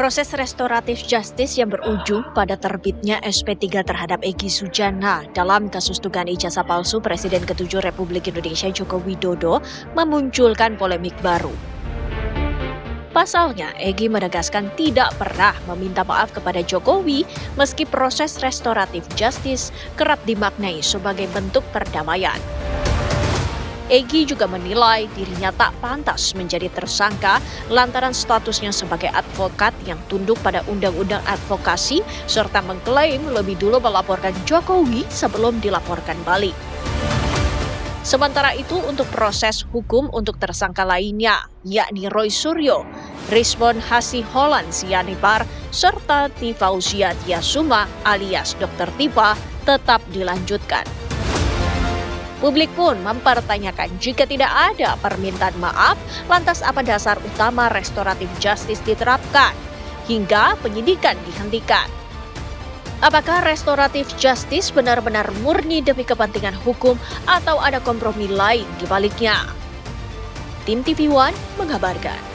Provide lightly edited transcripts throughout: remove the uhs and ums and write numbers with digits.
Proses restoratif justice yang berujung pada terbitnya SP3 terhadap Egy Sujana dalam kasus dugaan ijazah palsu Presiden ke-7 Republik Indonesia Joko Widodo memunculkan polemik baru. Pasalnya, Egy menegaskan tidak pernah meminta maaf kepada Jokowi meski proses restoratif justice kerap dimaknai sebagai bentuk perdamaian. Egy juga menilai dirinya tak pantas menjadi tersangka lantaran statusnya sebagai advokat yang tunduk pada undang-undang advokasi serta mengklaim lebih dulu melaporkan Jokowi sebelum dilaporkan balik. Sementara itu untuk proses hukum untuk tersangka lainnya, yakni Roy Suryo, Rizwan Hasiholan Sianipar, serta Tifauzia Tiasuma alias Dr. Tipa tetap dilanjutkan. Publik pun mempertanyakan jika tidak ada permintaan maaf, lantas apa dasar utama restoratif justice diterapkan hingga penyidikan dihentikan? Apakah restoratif justice benar-benar murni demi kepentingan hukum atau ada kompromi lain di baliknya? Tim TV One mengabarkan.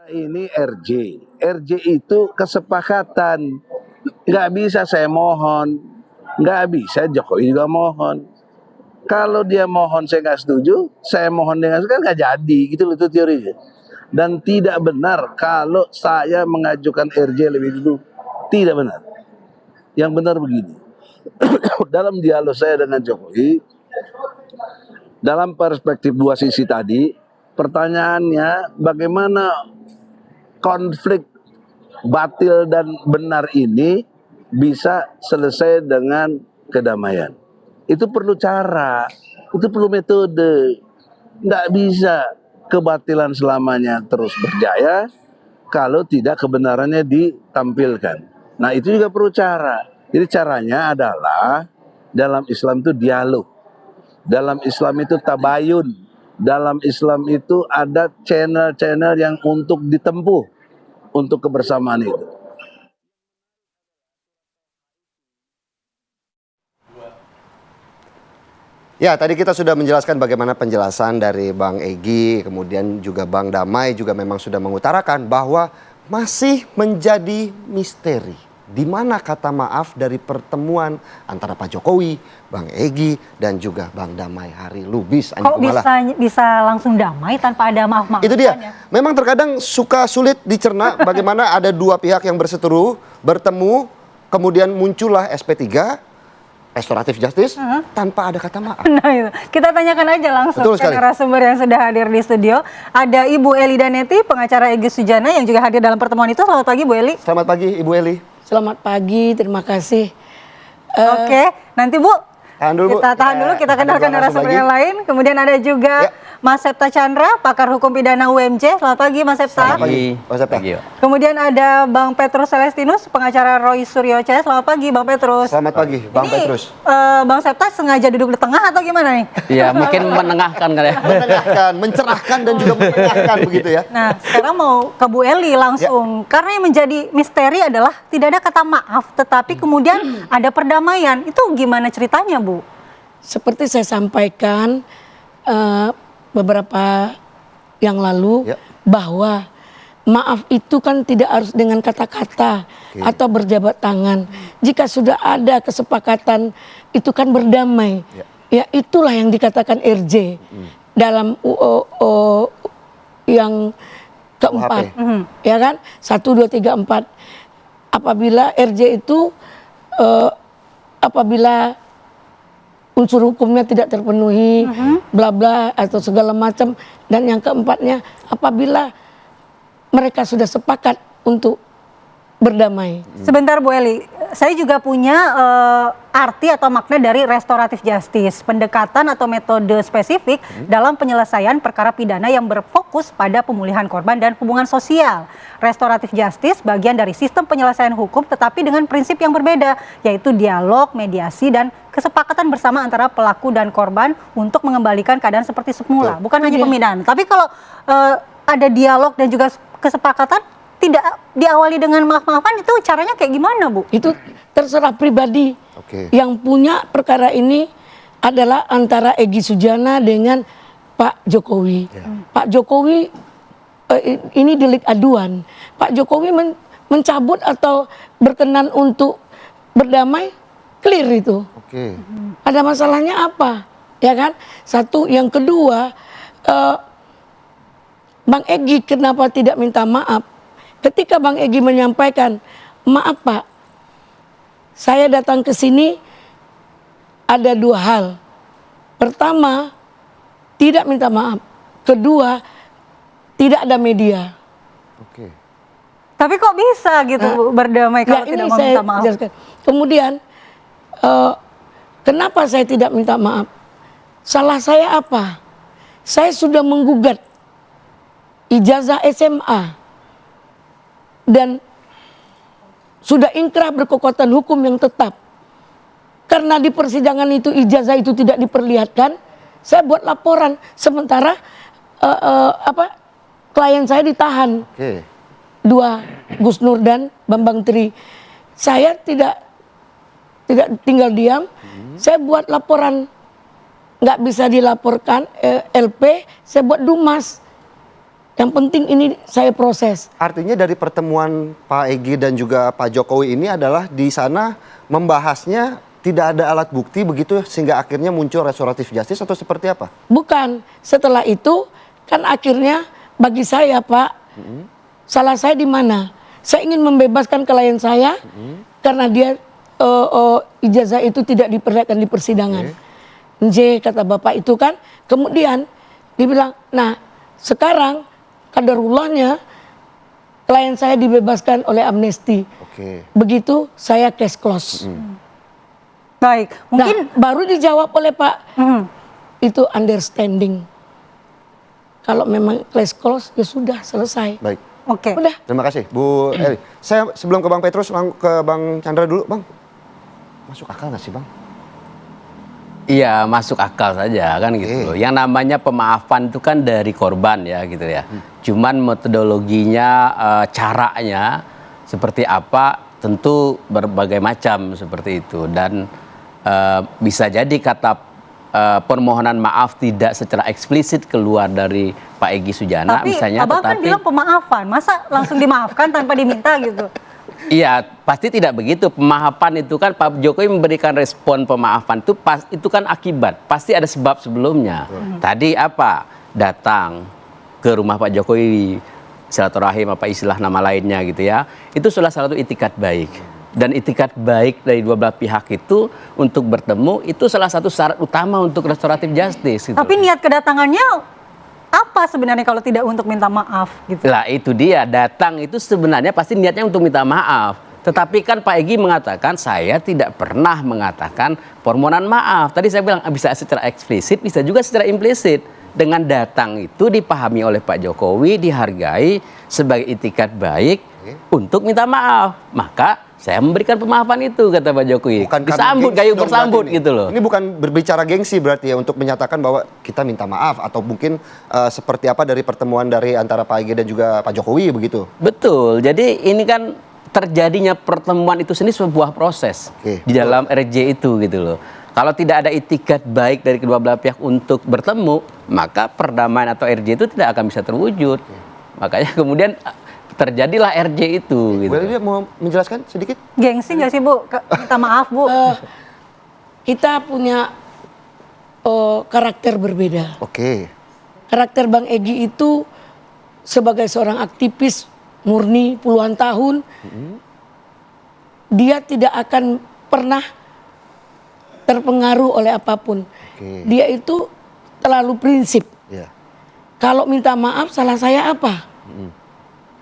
Ini RJ itu kesepakatan. Nggak bisa saya mohon, nggak bisa Jokowi juga mohon. Kalau dia mohon saya nggak setuju, saya mohon dengan kan nggak jadi, gitu loh itu teorinya. Dan tidak benar kalau saya mengajukan RJ lebih dulu, tidak benar. Yang benar begini, dalam dialog saya dengan Jokowi, dalam perspektif dua sisi tadi, pertanyaannya bagaimana konflik batil dan benar ini bisa selesai dengan kedamaian. Itu perlu cara, itu perlu metode. Nggak bisa kebatilan selamanya terus berjaya kalau tidak kebenarannya ditampilkan. Nah itu juga perlu cara. Jadi caranya adalah dalam Islam itu dialog. Dalam Islam itu tabayun. Dalam Islam itu ada channel-channel yang untuk ditempuh untuk kebersamaan itu. Ya, tadi kita sudah menjelaskan bagaimana penjelasan dari Bang Egy, kemudian juga Bang Damai juga memang sudah mengutarakan bahwa masih menjadi misteri. Di mana kata maaf dari pertemuan antara Pak Jokowi, Bang Egy, dan juga Bang Damai hari Lubis. Kok bisa langsung damai tanpa ada maaf-maafan? Itu dia. Ya? Memang terkadang suka sulit dicerna bagaimana ada dua pihak yang berseteru, bertemu, kemudian muncullah SP3, restoratif justice, tanpa ada kata maaf. Nah itu, kita tanyakan aja langsung ke narasumber yang sudah hadir di studio. Ada Ibu Eli Danetti, pengacara Egy Sujana yang juga hadir dalam pertemuan itu. Selamat pagi Bu Eli. Selamat pagi Ibu Eli. Selamat pagi, terima kasih. Oke, nanti Bu, tahan dulu, kita kenalkan narasumber yang lain. Kemudian ada juga Mas Septa Chandra, pakar hukum pidana UMJ. Selamat pagi Mas Septa. Selamat pagi. Mas Septa. Kemudian ada Bang Petrus Celestinus, pengacara Roy Suryo CS. Selamat pagi Bang Petrus. Selamat pagi Bang Petrus. Bang Septa sengaja duduk di tengah atau gimana nih? Iya, mungkin menengahkan kali ya. Menengahkan, mencerahkan dan juga menengahkan begitu ya. Nah, sekarang mau ke Bu Eli langsung. Karena yang menjadi misteri adalah tidak ada kata maaf, tetapi kemudian ada perdamaian. Itu gimana ceritanya Bu? Seperti saya sampaikan beberapa yang lalu bahwa maaf itu kan tidak harus dengan kata-kata atau berjabat tangan. Jika sudah ada kesepakatan itu kan berdamai. Ya itulah yang dikatakan RJ dalam yang keempat. Ya kan? 1, 2, 3, 4. Apabila RJ itu apabila unsur hukumnya tidak terpenuhi, bla bla atau segala macam, dan yang keempatnya apabila mereka sudah sepakat untuk berdamai. Sebentar Bu Eli, saya juga punya arti atau makna dari restoratif justice, pendekatan atau metode spesifik dalam penyelesaian perkara pidana yang berfokus pada pemulihan korban dan hubungan sosial. Restoratif justice bagian dari sistem penyelesaian hukum tetapi dengan prinsip yang berbeda, yaitu dialog, mediasi, dan kesepakatan bersama antara pelaku dan korban untuk mengembalikan keadaan seperti semula. Bukan hanya pemindahan, tapi kalau ada dialog dan juga kesepakatan, tidak diawali dengan maaf-maafan, itu caranya kayak gimana Bu? Itu terserah pribadi. Yang punya perkara ini adalah antara Egy Sujana dengan Pak Jokowi. Pak Jokowi ini delik aduan. Pak Jokowi mencabut atau berkenan untuk berdamai, clear itu. Oke. Ada masalahnya apa? Ya kan? Satu, yang kedua, Bang Egy kenapa tidak minta maaf? Ketika Bang Egy menyampaikan, maaf Pak, saya datang ke sini ada dua hal. Pertama, tidak minta maaf. Kedua, tidak ada media. Oke. Tapi kok bisa gitu Bu, berdamai kalau ini tidak mau saya minta maaf? jelaskan. Kemudian, kenapa saya tidak minta maaf? Salah saya apa? Saya sudah menggugat ijazah SMA dan sudah ingkrah berkekuatan hukum yang tetap. Karena di persidangan itu ijazah itu tidak diperlihatkan, saya buat laporan. Sementara klien saya ditahan. Oke. Dua, Gus Nur dan Bambang Tri. Saya tidak tinggal diam. Saya buat laporan. Nggak bisa dilaporkan LP, saya buat Dumas. Yang penting ini saya proses. Artinya dari pertemuan Pak Egy dan juga Pak Jokowi ini adalah di sana membahasnya tidak ada alat bukti begitu sehingga akhirnya muncul restoratif justice atau seperti apa? Bukan. Setelah itu kan akhirnya bagi saya Pak, salah saya di mana? Saya ingin membebaskan klien saya karena dia ijazah itu tidak diperlihatkan di persidangan. Kata Bapak itu kan. Kemudian dibilang, nah sekarang kaderullahnya klien saya dibebaskan oleh amnesti. Oke. Begitu saya case close. Baik, mungkin Nah, baru dijawab oleh Pak, itu understanding. Kalau memang case close ya sudah selesai. Baik. oke. Udah. Terima kasih Bu Eli. Saya sebelum ke Bang Petrus langsung ke Bang Chandra dulu, Bang. Masuk akal nggak sih, Bang? Iya, masuk akal saja kan gitu loh. Yang namanya pemaafan itu kan dari korban ya gitu ya. Cuman metodologinya, caranya seperti apa tentu berbagai macam seperti itu. Dan bisa jadi kata permohonan maaf tidak secara eksplisit keluar dari Pak Egy Sujana Tapi misalnya, Abang kan bilang pemaafan, masa langsung dimaafkan tanpa diminta gitu? Iya, pasti tidak begitu. Pemaafan itu kan Pak Jokowi memberikan respon pemaafan itu kan akibat. Pasti ada sebab sebelumnya. Tadi apa? Datang ke rumah Pak Jokowi, silaturahim apa istilah nama lainnya gitu ya. Itu salah satu itikat baik. Dan itikat baik dari dua belah pihak itu untuk bertemu itu salah satu syarat utama untuk restoratif justice. Gitu. Tapi niat kedatangannya apa sebenarnya kalau tidak untuk minta maaf gitu? Lah itu dia, datang itu sebenarnya pasti niatnya untuk minta maaf. Tetapi kan Pak Egy mengatakan saya tidak pernah mengatakan permohonan maaf. Tadi saya bilang bisa secara eksplisit, bisa juga secara implisit. Dengan datang itu dipahami oleh Pak Jokowi, dihargai sebagai itikat baik untuk minta maaf. Maka saya memberikan pemaafan itu, kata Pak Jokowi. Bukan disambut, gengsi gayung dong bersambut berarti gitu loh. Ini bukan berbicara gengsi berarti ya untuk menyatakan bahwa kita minta maaf atau mungkin seperti apa dari pertemuan dari antara Pak Egy dan juga Pak Jokowi begitu. Betul, jadi ini kan terjadinya pertemuan itu sendiri sebuah proses di dalam RJ itu gitu loh. Kalau tidak ada itikat baik dari kedua belah pihak untuk bertemu, maka perdamaian atau RJ itu tidak akan bisa terwujud. Makanya kemudian terjadilah RJ itu. Gitu. Boleh dia mau menjelaskan sedikit? Gengsi nggak sih Bu? Minta maaf Bu. Kita punya karakter berbeda. Oke. Karakter Bang Egy itu sebagai seorang aktivis murni puluhan tahun, dia tidak akan pernah terpengaruh oleh apapun. Dia itu terlalu prinsip. Kalau minta maaf salah saya apa?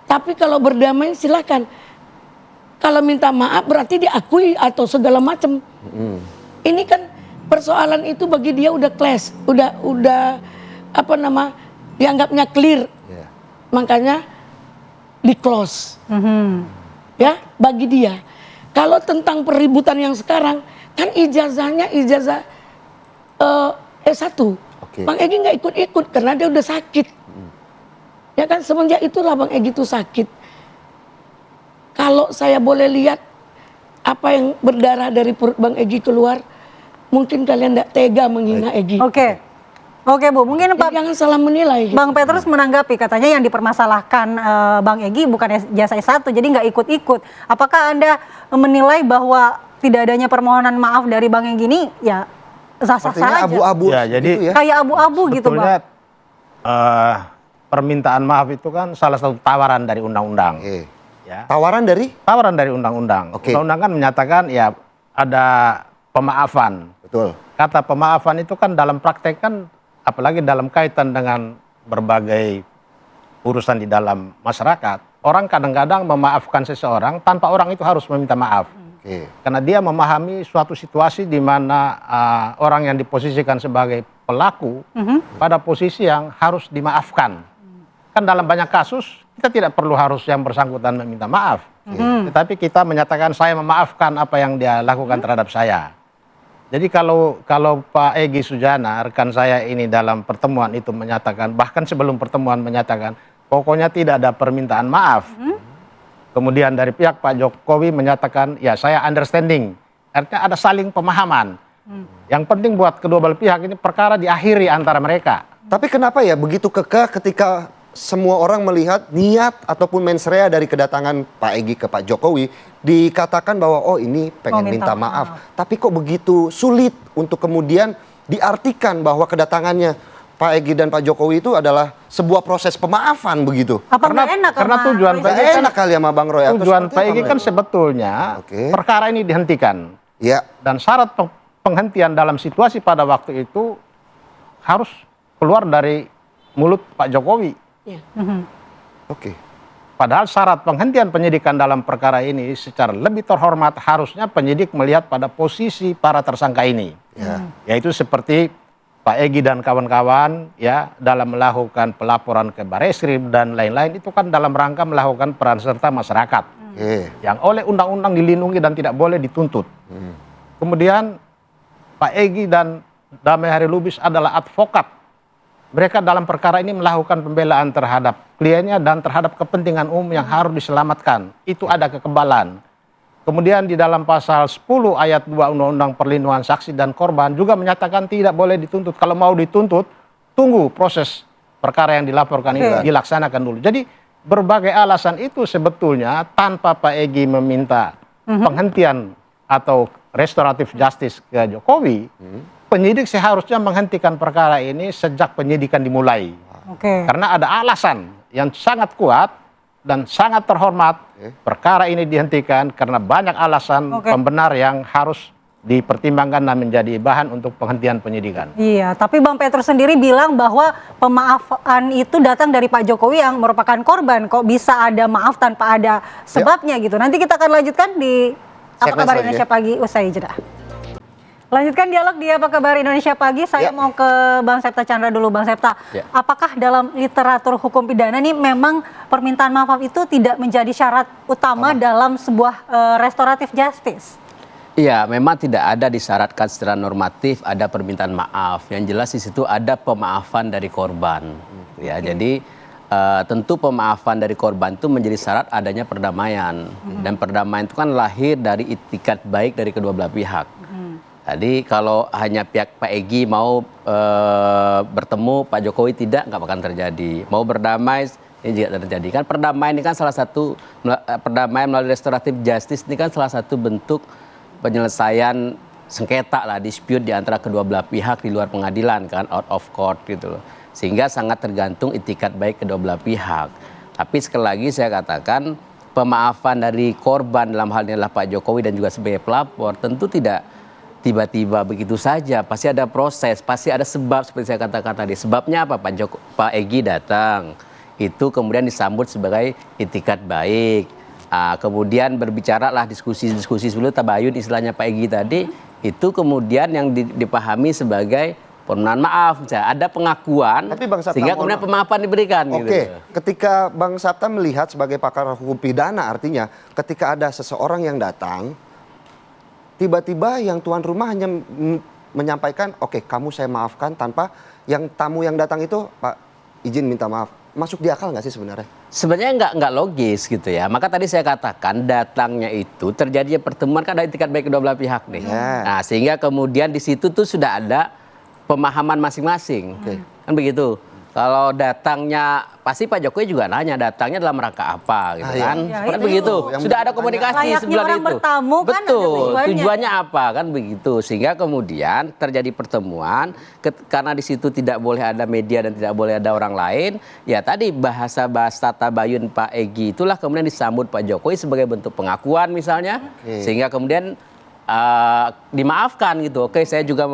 Tapi kalau berdamai silakan. Kalau minta maaf berarti diakui atau segala macam. Ini kan persoalan itu bagi dia udah clash, udah apa nama dianggapnya clear. Makanya di close. Ya, bagi dia. Kalau tentang peributan yang sekarang kan ijazahnya ijazah S1. Bang Egy nggak ikut-ikut karena dia udah sakit. Ya kan semenjak itulah Bang Egy itu sakit. Kalau saya boleh lihat apa yang berdarah dari perut Bang Egy keluar, mungkin kalian tidak tega menghina Egy. Oke. Oke Bu, mungkin Pak Jangan salah menilai. Bang Petrus menanggapi katanya yang dipermasalahkan Bang Egy bukan jasa S1, jadi nggak ikut-ikut. Apakah Anda menilai bahwa tidak adanya permohonan maaf dari Bang Egy ini ya sah-sah Artinya saja? abu-abu Ya, jadi gitu ya. Kayak abu-abu gitu Bang. sebetulnya permintaan maaf itu kan salah satu tawaran dari undang-undang. Oke. Ya. Tawaran dari? Tawaran dari undang-undang. Oke. Undang-undang kan menyatakan ya ada pemaafan. Betul. Kata pemaafan itu kan dalam praktek kan apalagi dalam kaitan dengan berbagai urusan di dalam masyarakat, orang kadang-kadang memaafkan seseorang tanpa orang itu harus meminta maaf. Oke. Karena dia memahami suatu situasi di mana orang yang diposisikan sebagai pelaku pada posisi yang harus dimaafkan. Kan dalam banyak kasus kita tidak perlu harus yang bersangkutan meminta maaf. Tetapi kita menyatakan saya memaafkan apa yang dia lakukan terhadap saya. Jadi kalau Pak Egy Sujana, rekan saya ini dalam pertemuan itu menyatakan, bahkan sebelum pertemuan menyatakan, pokoknya tidak ada permintaan maaf. Kemudian dari pihak Pak Jokowi menyatakan, ya saya understanding. Artinya ada saling pemahaman. Yang penting buat kedua belah pihak ini perkara diakhiri antara mereka. Tapi kenapa ya begitu kekeh ketika semua orang melihat niat ataupun mens rea dari kedatangan Pak Egy ke Pak Jokowi dikatakan bahwa oh ini pengen minta maaf. Tapi kok begitu sulit untuk kemudian diartikan bahwa kedatangannya Pak Egy dan Pak Jokowi itu adalah sebuah proses pemaafan begitu. Apa nggak enak karena sama tujuan Pak Pak Nggak Egy kan- enak kali sama Bang Roy. atau Tujuan seperti Pak apa, Egy Bang kan Roy? sebetulnya Oke. perkara ini dihentikan. Ya, Dan syarat penghentian dalam situasi pada waktu itu harus keluar dari mulut Pak Jokowi. oke. Padahal syarat penghentian penyidikan dalam perkara ini secara lebih terhormat harusnya penyidik melihat pada posisi para tersangka ini. Ya. Yaitu seperti Pak Egy dan kawan-kawan ya dalam melakukan pelaporan ke Bareskrim dan lain-lain itu kan dalam rangka melakukan peran serta masyarakat. Oke. Yang oleh undang-undang dilindungi dan tidak boleh dituntut. Kemudian Pak Egy dan Damai Hari Lubis adalah advokat. Mereka dalam perkara ini melakukan pembelaan terhadap kliennya dan terhadap kepentingan umum yang harus diselamatkan. Itu ada kekebalan. Kemudian di dalam pasal 10 ayat 2 Undang-Undang Perlindungan Saksi dan Korban juga menyatakan tidak boleh dituntut. Kalau mau dituntut, tunggu proses perkara yang dilaporkan ini dilaksanakan dulu. Jadi berbagai alasan itu sebetulnya tanpa Pak Egy meminta penghentian atau restoratif justice ke Jokowi, penyidik seharusnya menghentikan perkara ini sejak penyidikan dimulai. Oke. Karena ada alasan yang sangat kuat dan sangat terhormat perkara ini dihentikan karena banyak alasan pembenar yang harus dipertimbangkan dan menjadi bahan untuk penghentian penyidikan. Iya, tapi Bang Petrus sendiri bilang bahwa pemaafan itu datang dari Pak Jokowi yang merupakan korban. Kok bisa ada maaf tanpa ada sebabnya gitu. Nanti kita akan lanjutkan di Apa Segmen Kabar selanjutnya. Indonesia Pagi usai jeda. Lanjutkan dialog di Apa Kabar Indonesia Pagi. Saya mau ke Bang Septa Chandra dulu. Bang Septa, apakah dalam literatur hukum pidana ini memang permintaan maaf itu tidak menjadi syarat utama dalam sebuah restoratif justice? Iya, memang tidak ada disyaratkan secara normatif ada permintaan maaf. Yang jelas di situ ada pemaafan dari korban. Ya, jadi tentu pemaafan dari korban itu menjadi syarat adanya perdamaian. Dan perdamaian itu kan lahir dari itikat baik dari kedua belah pihak. Jadi kalau hanya pihak Pak Egy mau bertemu, Pak Jokowi tidak, nggak akan terjadi. Mau berdamai, ini juga terjadi. Kan perdamaian ini kan salah satu, perdamaian melalui restoratif justice ini kan salah satu bentuk penyelesaian sengketa lah, dispute di antara kedua belah pihak di luar pengadilan kan, out of court gitu loh. Sehingga sangat tergantung itikat baik kedua belah pihak. Tapi sekali lagi saya katakan, pemaafan dari korban dalam hal ini adalah Pak Jokowi dan juga sebagai pelapor tentu tidak tiba-tiba begitu saja, pasti ada proses, pasti ada sebab seperti saya katakan tadi. Sebabnya apa? Pak Egy datang, itu kemudian disambut sebagai itikat baik. Kemudian berbicaralah diskusi-diskusi sebelum tabayun istilahnya Pak Egy tadi, itu kemudian yang dipahami sebagai permohonan maaf. Ada pengakuan, Tapi Bang Sabta, sehingga kemudian pemaafan diberikan. Oke, Gitu. ketika Bang Sabta melihat sebagai pakar hukum pidana, artinya ketika ada seseorang yang datang, tiba-tiba yang tuan rumah hanya menyampaikan, oke, kamu saya maafkan, tanpa yang tamu yang datang itu, Pak, izin minta maaf. Masuk di akal nggak sih sebenarnya? Sebenarnya nggak logis gitu ya. Maka tadi saya katakan datangnya itu terjadinya pertemuan kan ada itikat baik kedua belah pihak nih. Ya. Nah, sehingga kemudian di situ tuh sudah ada pemahaman masing-masing. Kan begitu. Kalau datangnya pasti Pak Jokowi juga nanya datangnya dalam rangka apa gitu kan. Seperti begitu. Sudah ada komunikasi layaknya sebelum orang itu. bertamu kan ada Betul. tujuannya. Tujuannya apa kan begitu. Sehingga kemudian terjadi pertemuan karena di situ tidak boleh ada media dan tidak boleh ada orang lain. Ya tadi bahasa tabayun Pak Egy itulah kemudian disambut Pak Jokowi sebagai bentuk pengakuan misalnya. Sehingga kemudian dimaafkan gitu. Oke, saya juga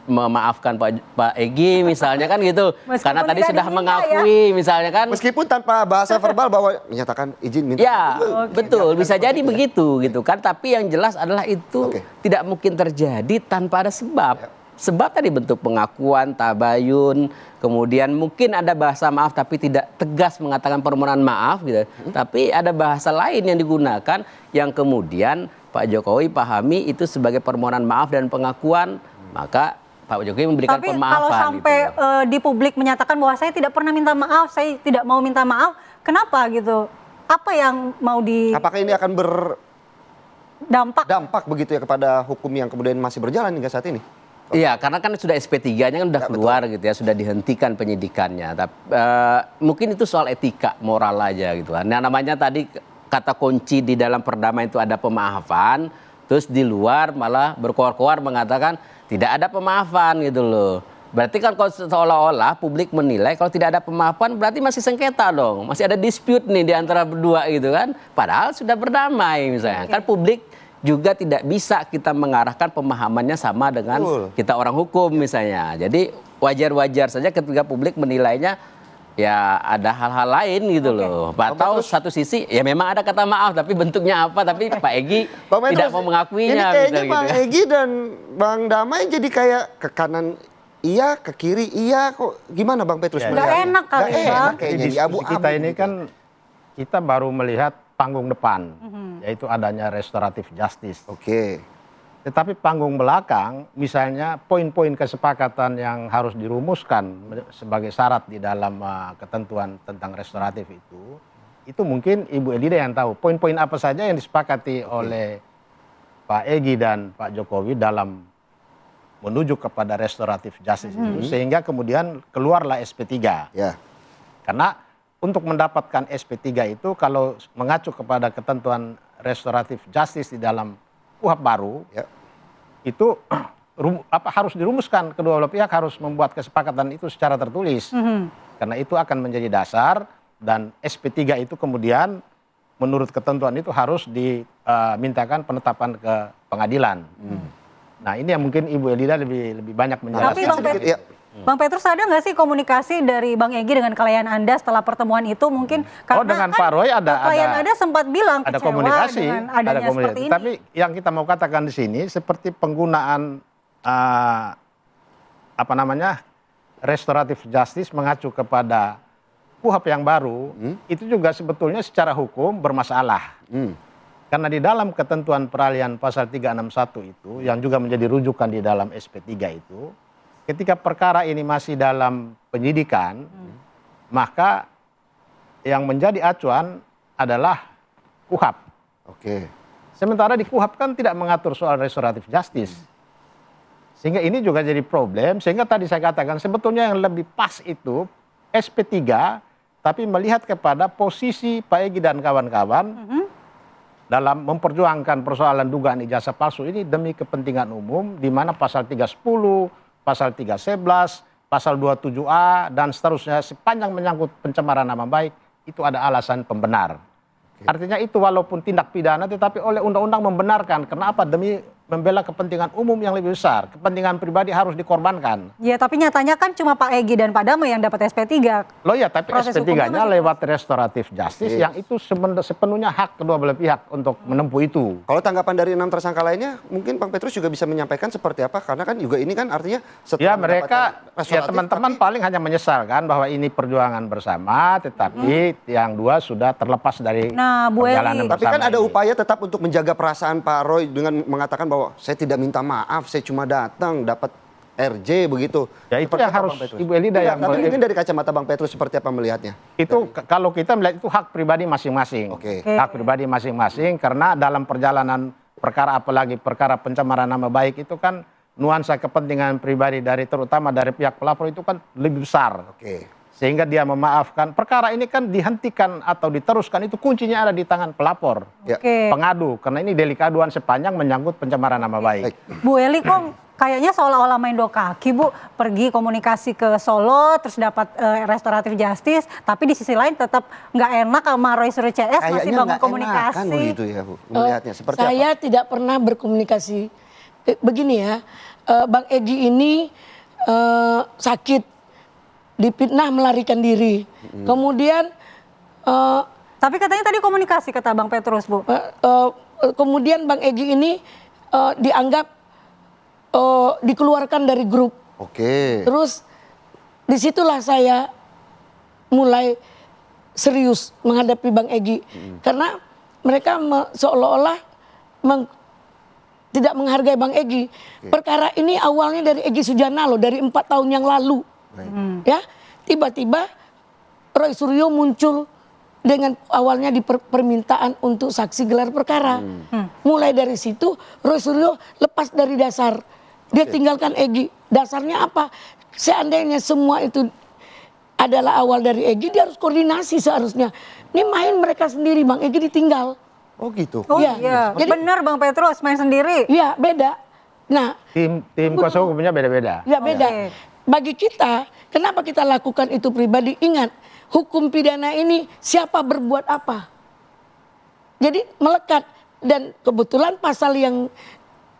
memaafkan Pak Egy misalnya kan gitu. Meskipun karena tadi tidak sudah diminta mengakui misalnya kan. Meskipun tanpa bahasa verbal bahwa menyatakan izin minta. Ya, betul. Bisa jadi begitu gitu kan. Tapi yang jelas adalah itu tidak mungkin terjadi tanpa ada sebab. Sebab tadi bentuk pengakuan, tabayun, kemudian mungkin ada bahasa maaf tapi tidak tegas mengatakan permohonan maaf gitu. Tapi ada bahasa lain yang digunakan yang kemudian Pak Jokowi pahami itu sebagai permohonan maaf dan pengakuan, maka Pak Jokowi memberikan Tapi pemaafan. kalau sampai gitu. di publik menyatakan bahwa saya tidak pernah minta maaf, saya tidak mau minta maaf, kenapa gitu? Apa yang mau Apakah ini akan dampak? berdampak begitu ya kepada hukum yang kemudian masih berjalan hingga saat ini? Iya, karena kan sudah SP3-nya kan sudah keluar gitu ya, sudah dihentikan penyidikannya. Tapi mungkin itu soal etika, moral aja gitu kan. Nah, namanya tadi kata kunci di dalam perdamaian itu ada pemaafan, terus di luar malah berkoar-koar mengatakan tidak ada pemaafan gitu loh. Berarti kan kalau seolah-olah publik menilai kalau tidak ada pemaafan berarti masih sengketa dong, masih ada dispute nih di antara berdua gitu kan. Padahal sudah berdamai misalnya. Kan publik juga tidak bisa kita mengarahkan pemahamannya sama dengan kita orang hukum misalnya. Jadi wajar-wajar saja ketika publik menilainya ya ada hal-hal lain gitu loh. Atau satu sisi ya memang ada kata maaf tapi bentuknya apa tapi Pak Egy tidak mau mengakuinya. Jadi kayaknya Bang Egy dan Bang Damai jadi kayak ke kanan iya, ke kiri iya, kok gimana Bang Petrus? Nggak enak kali Bang. Kayaknya Di diskusi kita ini kan kita baru melihat panggung depan, yaitu adanya restoratif justice. Tetapi panggung belakang, misalnya poin-poin kesepakatan yang harus dirumuskan sebagai syarat di dalam ketentuan tentang restoratif itu mungkin Ibu Elida yang tahu. Poin-poin apa saja yang disepakati oleh Pak Egy dan Pak Jokowi dalam menuju kepada restoratif justice itu, sehingga kemudian keluarlah SP3. Karena untuk mendapatkan SP3 itu kalau mengacu kepada ketentuan restoratif justice di dalam KUHP baru, itu harus dirumuskan, kedua belah pihak harus membuat kesepakatan itu secara tertulis. Karena itu akan menjadi dasar dan SP3 itu kemudian menurut ketentuan itu harus dimintakan penetapan ke pengadilan. Nah ini yang mungkin Ibu Elida lebih banyak menjelaskan. Tapi Bang Petrus ada nggak sih komunikasi dari Bang Egy dengan klien Anda setelah pertemuan itu mungkin? Karena dengan kan Pak Roy klien Anda sempat bilang ada kecewa komunikasi, dengan adanya seperti ini. Tapi yang kita mau katakan di sini seperti penggunaan restoratif justice mengacu kepada KUHP yang baru, itu juga sebetulnya secara hukum bermasalah. Karena di dalam ketentuan peralihan pasal 361 itu yang juga menjadi rujukan di dalam SP3 itu, ketika perkara ini masih dalam penyidikan, maka yang menjadi acuan adalah KUHP. Sementara di KUHP kan tidak mengatur soal restoratif justice. Sehingga ini juga jadi problem, sehingga tadi saya katakan sebetulnya yang lebih pas itu SP3, tapi melihat kepada posisi Pak Egy dan kawan-kawan dalam memperjuangkan persoalan dugaan ijazah palsu ini demi kepentingan umum, di mana pasal 310, pasal 311, pasal 27A, dan seterusnya sepanjang menyangkut pencemaran nama baik, itu ada alasan pembenar. Artinya itu walaupun tindak pidana, tetapi oleh undang-undang membenarkan. Kenapa? Demi membela kepentingan umum yang lebih besar. Kepentingan pribadi harus dikorbankan. Ya, tapi nyatanya kan cuma Pak Egy dan Pak Damai yang dapat SP3. Loh ya, tapi SP3-nya lewat restoratif justice yang itu sepenuhnya hak kedua belah pihak untuk menempuh itu. Kalau tanggapan dari 6 tersangka lainnya, mungkin Bang Petrus juga bisa menyampaikan seperti apa? Karena kan juga ini kan artinya ya mereka, ya teman-teman paling hanya menyesalkan bahwa ini perjuangan bersama, tetapi yang dua sudah terlepas dari perjalanan bersama. Tapi kan ada ini. upaya tetap untuk menjaga perasaan Pak Roy dengan mengatakan bahwa saya tidak minta maaf, saya cuma datang dapat RJ begitu. Ya itu yang harus Ibu Elida yang... Tapi mungkin dari kacamata Bang Petrus seperti apa melihatnya? Itu kalau kita melihat itu hak pribadi masing-masing. Hak pribadi masing-masing karena dalam perjalanan perkara apalagi perkara pencemaran nama baik itu kan nuansa kepentingan pribadi dari terutama dari pihak pelapor itu kan lebih besar. Oke. Sehingga dia memaafkan. Perkara ini kan dihentikan atau diteruskan itu kuncinya ada di tangan pelapor, Ya. Oke. pengadu. Karena ini delik aduan sepanjang menyangkut pencemaran nama baik. Bu Eli kok kayaknya seolah-olah main dua kaki, Bu. Pergi komunikasi ke Solo, terus dapat restoratif justice, tapi di sisi lain tetap nggak enak sama Roy Suryo CS, masih Kayaknya bangun nggak komunikasi. enakan begitu ya Bu, melihatnya. Seperti Saya apa? tidak pernah berkomunikasi. Begini ya, Bang Egy ini sakit, dipitnah melarikan diri. Kemudian Tapi katanya tadi komunikasi kata Bang Petrus, Bu. kemudian Bang Egy ini dianggap dikeluarkan dari grup. Oke. Terus disitulah saya mulai serius menghadapi Bang Egy. Karena mereka seolah-olah tidak menghargai Bang Egy. Perkara ini awalnya dari Egy Sujana loh, dari 4 tahun yang lalu. Ya, tiba-tiba Roy Suryo muncul dengan awalnya di permintaan untuk saksi gelar perkara. Mulai dari situ Roy Suryo lepas dari dasar. Dia tinggalkan Egy. Dasarnya apa? Seandainya semua itu adalah awal dari Egy, dia harus koordinasi seharusnya. Ini main mereka sendiri, Bang Egy ditinggal. Oh gitu. Oh Iya. iya, Jadi- benar Bang Petrus main sendiri. Iya, beda. Nah, Tim kuasa hukumnya beda-beda. ya beda. Oke. Bagi kita, kenapa kita lakukan itu pribadi? Ingat, hukum pidana ini siapa berbuat apa. Jadi melekat. Dan kebetulan pasal yang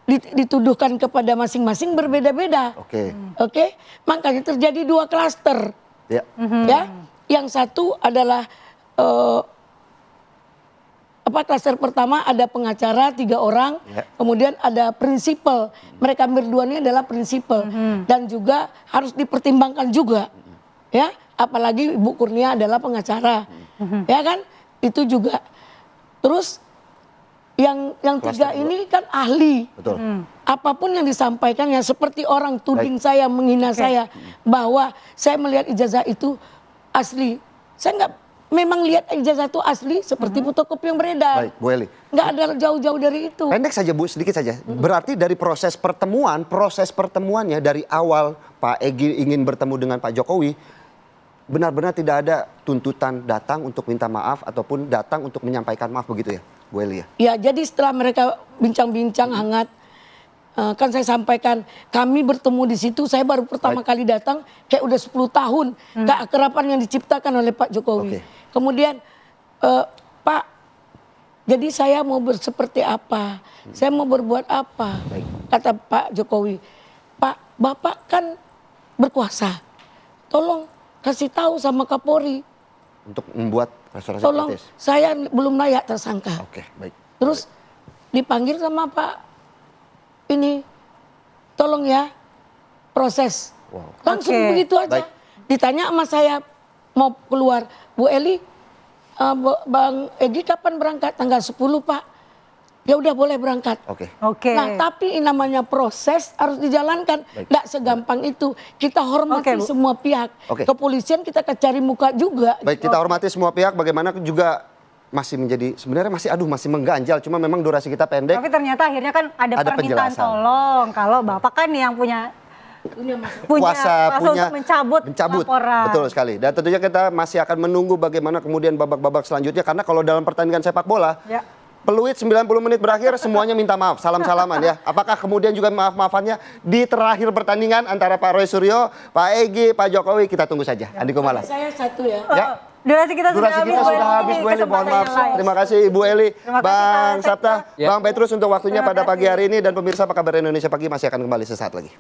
dituduhkan kepada masing-masing berbeda-beda. Oke. Oke, makanya terjadi 2 klaster. Ya. Ya, yang satu adalah klaster pertama ada pengacara 3 orang, Ya. kemudian ada prinsipal. Mereka berdua ini adalah prinsipal dan juga harus dipertimbangkan juga, ya. Apalagi Ibu Kurnia adalah pengacara, ya kan? Itu juga. Terus yang 3 ini kan ahli. Betul. Apapun yang disampaikannya, seperti orang tuding saya, menghina saya, bahwa saya melihat ijazah itu asli. Saya nggak memang lihat ijazah itu asli seperti fotokopi yang beredar. Baik, Bu Eli. Nggak ada jauh-jauh dari itu. Pendek saja Bu, sedikit saja. Berarti dari proses pertemuannya dari awal Pak Egy ingin bertemu dengan Pak Jokowi, benar-benar tidak ada tuntutan datang untuk minta maaf ataupun datang untuk menyampaikan maaf begitu ya, Bu Eli ya? Ya, jadi setelah mereka bincang-bincang hangat, kan saya sampaikan kami bertemu di situ. Saya baru pertama kali datang, kayak udah 10 tahun keakraban yang diciptakan oleh Pak Jokowi. Oke. Kemudian Pak, jadi saya mau seperti apa? Saya mau berbuat apa? Kata Pak Jokowi, Pak, Bapak kan berkuasa, tolong kasih tahu sama Kapolri. Untuk membuat restorasi Tolong, justice. saya belum layak tersangka. Oke, baik. Terus dipanggil sama Pak ini, tolong ya proses. Wow. Langsung Oke. begitu aja. Baik. Ditanya sama saya mau keluar, Bu Eli, Bang Egy kapan berangkat? Tanggal 10 Pak. Ya udah boleh berangkat. Oke. Oke. Nah, tapi namanya proses harus dijalankan. Nggak segampang itu. Kita hormati Oke, Bu. semua pihak. Oke. Kepolisian kita cari muka juga. Baik, kita hormati semua pihak. Bagaimana juga masih menjadi sebenarnya masih mengganjal. Cuma memang durasi kita pendek. Tapi ternyata akhirnya kan ada Ada permintaan penjelasan. tolong. Kalau Bapak kan yang punya Kuasa punya untuk mencabut laporan. Betul sekali. Dan tentunya kita masih akan menunggu bagaimana kemudian babak-babak selanjutnya karena kalau dalam pertandingan sepak bola Ya. peluit 90 menit berakhir semuanya minta maaf, salam-salaman ya. Apakah kemudian juga maaf-maafannya di terakhir pertandingan antara Pak Roy Suryo, Pak Egy, Pak Jokowi, kita tunggu saja. Andi Kumala. Saya satu ya. Ya. Durasi kita Durasi kita sudah habis, Bu Eli. Mohon maaf. Terima kasih Ibu Eli, Terima kasih, Bang Pak Sabta, Ya. Bang Petrus untuk waktunya Terima pada pagi kasih. hari ini dan pemirsa apa kabar Indonesia Pagi masih akan kembali sesaat lagi.